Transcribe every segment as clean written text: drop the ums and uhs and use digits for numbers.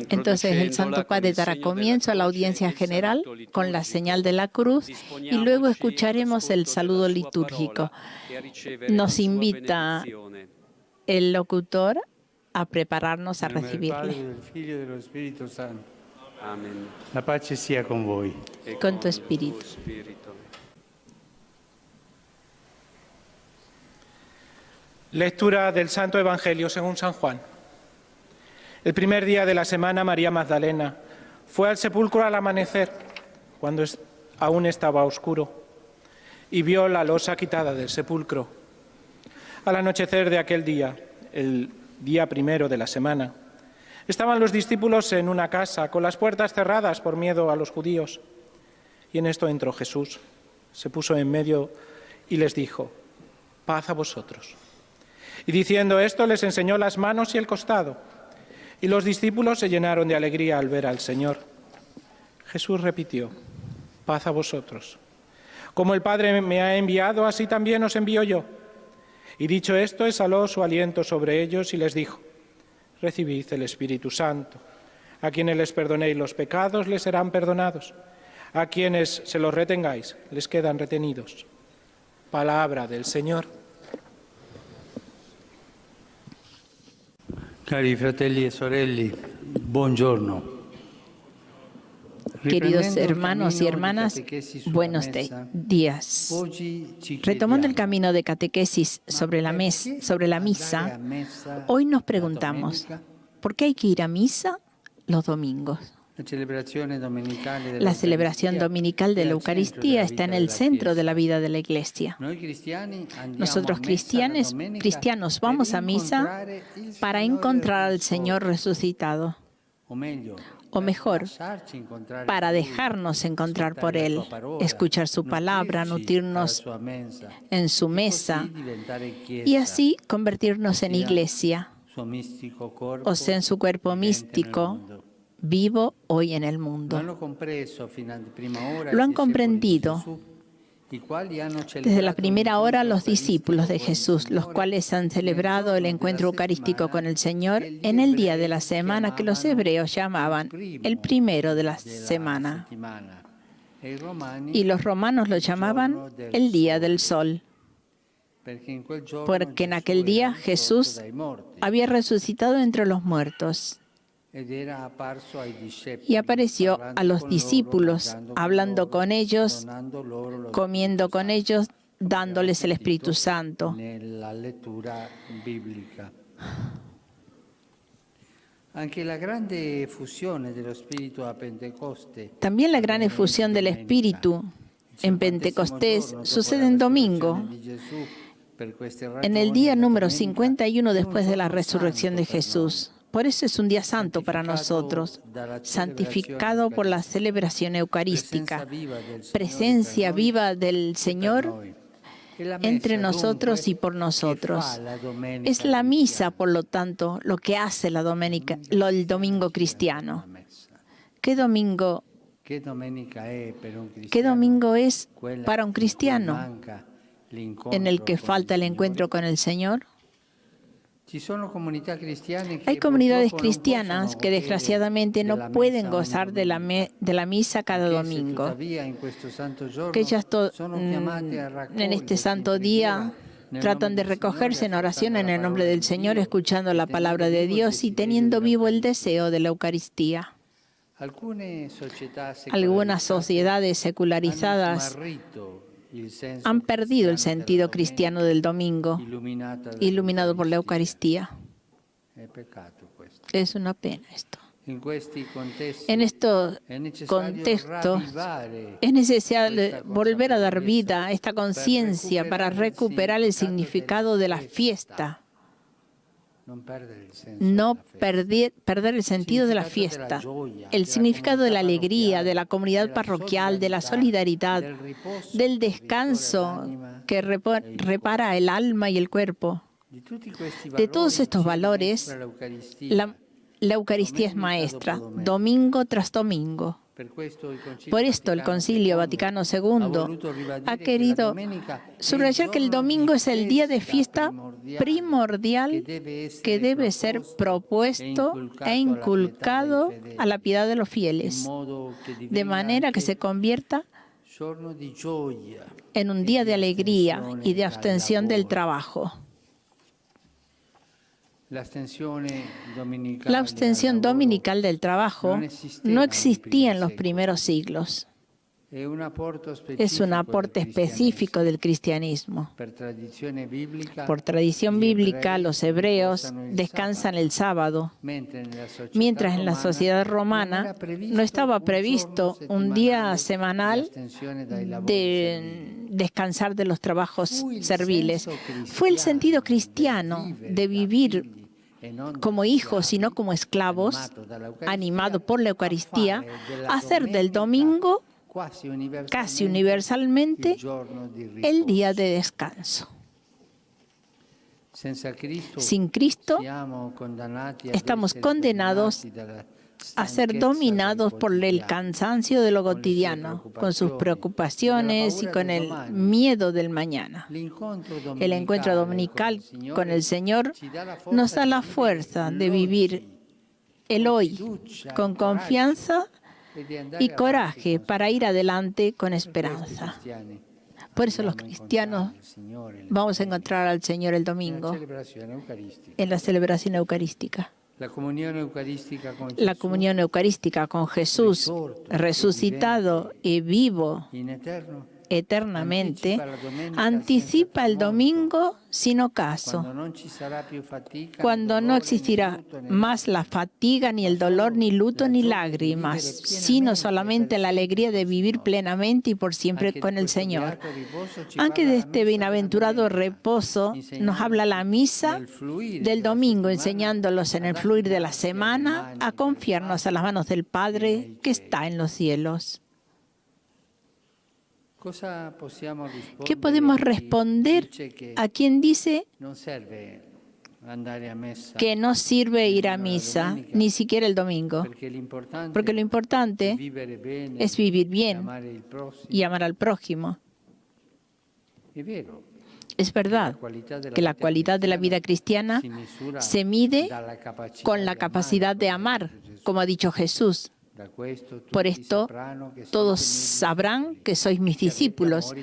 Entonces el Santo Padre dará comienzo a la audiencia general con la señal de la cruz y luego escucharemos el saludo litúrgico. Nos invita el locutor a prepararnos a recibirle. La pace sia con voi. Con tu espíritu. Lectura del Santo Evangelio según San Juan. El primer día de la semana, María Magdalena fue al sepulcro al amanecer, cuando aún estaba oscuro, y vio la losa quitada del sepulcro. Al anochecer de aquel día, el día primero de la semana, estaban los discípulos en una casa con las puertas cerradas por miedo a los judíos. Y en esto entró Jesús, se puso en medio y les dijo: paz a vosotros. Y diciendo esto les enseñó las manos y el costado. Y los discípulos se llenaron de alegría al ver al Señor. Jesús repitió: paz a vosotros. Como el Padre me ha enviado, así también os envío yo. Y dicho esto, exhaló su aliento sobre ellos y les dijo: recibid el Espíritu Santo. A quienes les perdonéis los pecados, les serán perdonados. A quienes se los retengáis, les quedan retenidos. Palabra del Señor. Cari fratelli e sorelle, buongiorno. Queridos hermanos y hermanas, buenos días. Retomando el camino de catequesis sobre la misa, hoy nos preguntamos, ¿por qué hay que ir a misa los domingos? La celebración dominical de la Eucaristía está en el centro de la vida de la Iglesia. Nosotros cristianos vamos a misa para encontrar al Señor resucitado. O mejor, para dejarnos encontrar por Él, escuchar su palabra, nutrirnos en su mesa y así convertirnos en iglesia, o sea, en su cuerpo místico, vivo hoy en el mundo. Lo han comprendido desde la primera hora los discípulos de Jesús, los cuales han celebrado el encuentro eucarístico con el Señor en el día de la semana que los hebreos llamaban el primero de la semana. Y los romanos lo llamaban el día del sol, porque en aquel día Jesús había resucitado entre los muertos. Y apareció a los discípulos, hablando con ellos, comiendo con ellos, dándoles el Espíritu Santo. También la gran efusión del Espíritu en Pentecostés sucede en domingo, en el día número 51 después de la resurrección de Jesús. Por eso es un día santo para nosotros, santificado por la celebración eucarística, presencia viva del Señor entre nosotros y por nosotros. Es la misa, por lo tanto, lo que hace el domingo cristiano. ¿Qué domingo es para un cristiano en el que falta el encuentro con el Señor? Hay comunidades cristianas que desgraciadamente no pueden gozar de la misa cada domingo, que ellas en este santo día tratan de recogerse en oración en el nombre del Señor, escuchando la palabra de Dios y teniendo vivo el deseo de la Eucaristía. Algunas sociedades secularizadas han perdido el sentido cristiano del domingo, iluminado por la Eucaristía. Es una pena esto. En estos contextos es necesario volver a dar vida a esta conciencia para recuperar el significado de la fiesta. No perder el sentido de la fiesta, el significado de la alegría, de la comunidad parroquial, de la solidaridad, del descanso que repara el alma y el cuerpo. De todos estos valores, la Eucaristía es maestra, domingo tras domingo. Por esto el Concilio Vaticano II ha querido subrayar que el domingo es el día de fiesta primordial que debe ser propuesto e inculcado a la piedad de los fieles, de manera que se convierta en un día de alegría y de abstención del trabajo. La abstención dominical del trabajo no existía en los primeros siglos. Es un aporte específico del cristianismo. Por tradición bíblica, los hebreos descansan el sábado, mientras en la sociedad romana no estaba previsto un día semanal de descansar de los trabajos serviles. Fue el sentido cristiano de vivir como hijos y no como esclavos, animado por la Eucaristía, hacer del domingo casi universalmente el día de descanso. Sin Cristo estamos condenados a ser dominados por el cansancio de lo cotidiano, con sus preocupaciones y con el miedo del mañana. El encuentro dominical con el Señor nos da la fuerza de vivir el hoy con confianza y coraje para ir adelante con esperanza. Por eso los cristianos vamos a encontrar al Señor el domingo en la celebración eucarística. La comunión eucarística con Jesús resucitado y vivo eternamente anticipa el domingo sin ocaso, cuando no existirá más la fatiga, ni el dolor, ni luto, ni lágrimas, sino solamente la alegría de vivir plenamente y por siempre con el Señor. Aunque de este bienaventurado reposo nos habla la misa del domingo, enseñándolos en el fluir de la semana a confiarnos a las manos del Padre que está en los cielos. ¿Qué podemos responder a quien dice que no sirve ir a misa, ni siquiera el domingo? Porque lo importante es vivir bien y amar al prójimo. Es verdad que la cualidad de la vida cristiana se mide con la capacidad de amar, como ha dicho Jesús. Por esto, todos sabrán que sois mis discípulos,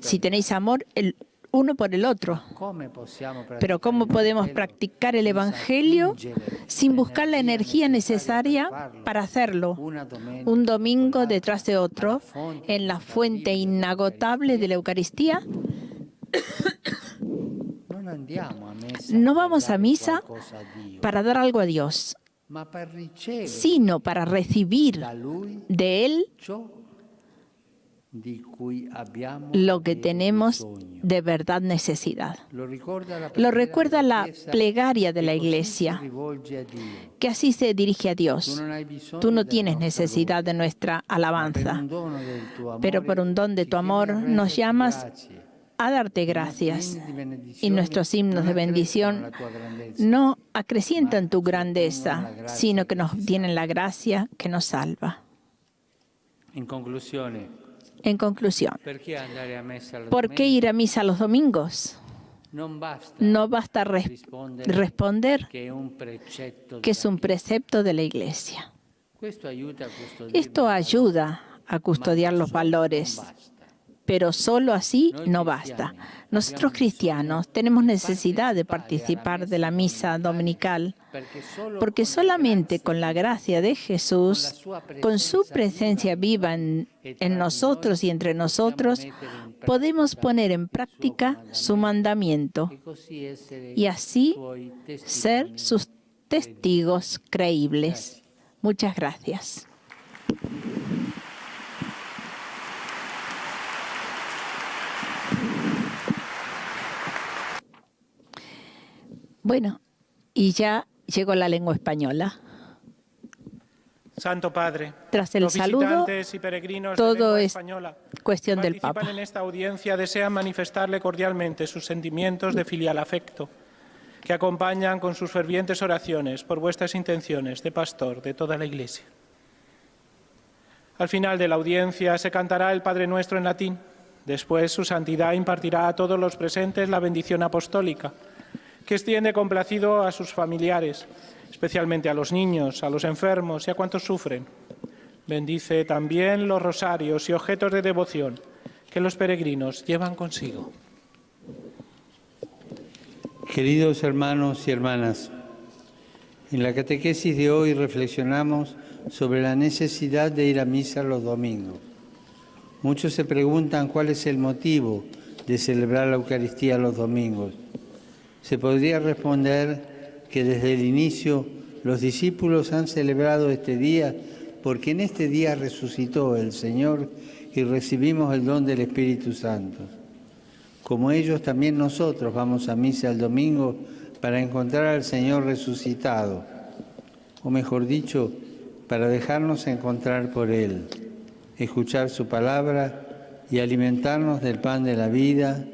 si tenéis amor el uno por el otro. Pero ¿cómo podemos practicar el Evangelio sin buscar la energía necesaria para hacerlo? Un domingo detrás de otro, en la fuente inagotable de la Eucaristía. No vamos a misa para dar algo a Dios, sino para recibir de Él lo que tenemos de verdad necesidad. Lo recuerda la plegaria de la Iglesia, que así se dirige a Dios. Tú no tienes necesidad de nuestra alabanza, pero por un don de tu amor nos llamas a darte gracias. Y nuestros himnos de bendición no acrecientan tu grandeza, sino que nos tienen la gracia que nos salva. En conclusión, ¿por qué ir a misa los domingos? No basta responder que es un precepto de la Iglesia. Esto ayuda a custodiar los valores, pero solo así no basta. Nosotros cristianos tenemos necesidad de participar de la misa dominical, porque solamente con la gracia de Jesús, con su presencia viva en nosotros y entre nosotros, podemos poner en práctica su mandamiento y así ser sus testigos creíbles. Muchas gracias. Bueno, y ya llegó la lengua española. Santo Padre, tras el saludo, y peregrinos todo de es española cuestión del Papa. En esta audiencia desean manifestarle cordialmente sus sentimientos de filial afecto, que acompañan con sus fervientes oraciones por vuestras intenciones de pastor de toda la Iglesia. Al final de la audiencia se cantará el Padre Nuestro en latín. Después, su santidad impartirá a todos los presentes la bendición apostólica, que extiende complacido a sus familiares, especialmente a los niños, a los enfermos y a cuantos sufren. Bendice también los rosarios y objetos de devoción que los peregrinos llevan consigo. Queridos hermanos y hermanas, en la catequesis de hoy reflexionamos sobre la necesidad de ir a misa los domingos. Muchos se preguntan cuál es el motivo de celebrar la Eucaristía los domingos. Se podría responder que desde el inicio los discípulos han celebrado este día porque en este día resucitó el Señor y recibimos el don del Espíritu Santo. Como ellos, también nosotros vamos a misa el domingo para encontrar al Señor resucitado, o mejor dicho, para dejarnos encontrar por Él, escuchar su palabra y alimentarnos del pan de la vida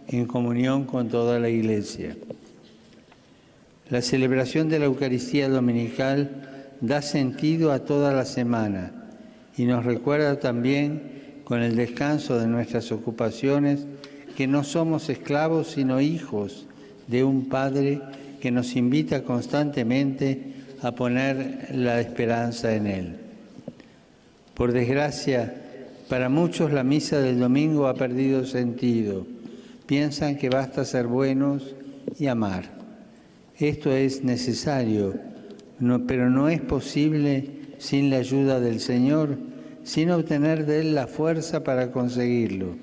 en comunión con toda la Iglesia. La celebración de la Eucaristía dominical da sentido a toda la semana y nos recuerda también, con el descanso de nuestras ocupaciones, que no somos esclavos sino hijos de un Padre que nos invita constantemente a poner la esperanza en Él. Por desgracia, para muchos la misa del domingo ha perdido sentido. Piensan que basta ser buenos y amar. Esto es necesario, pero no es posible sin la ayuda del Señor, sin obtener de Él la fuerza para conseguirlo.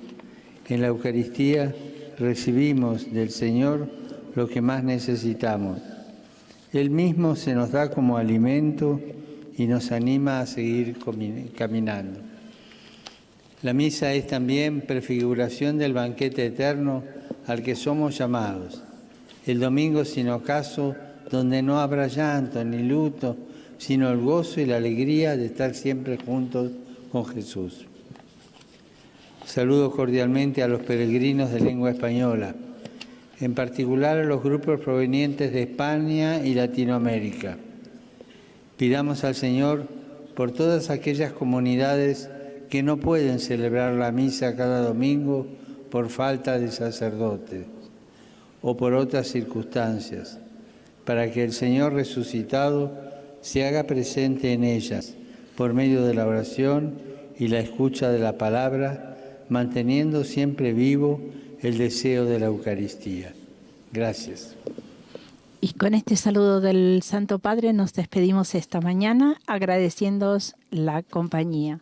En la Eucaristía recibimos del Señor lo que más necesitamos. Él mismo se nos da como alimento y nos anima a seguir caminando. La misa es también prefiguración del banquete eterno al que somos llamados. El domingo sin ocaso, donde no habrá llanto ni luto, sino el gozo y la alegría de estar siempre juntos con Jesús. Saludo cordialmente a los peregrinos de lengua española, en particular a los grupos provenientes de España y Latinoamérica. Pidamos al Señor por todas aquellas comunidades que no pueden celebrar la misa cada domingo por falta de sacerdotes o por otras circunstancias, para que el Señor resucitado se haga presente en ellas por medio de la oración y la escucha de la palabra, manteniendo siempre vivo el deseo de la Eucaristía. Gracias. Y con este saludo del Santo Padre nos despedimos esta mañana, agradeciéndoos la compañía.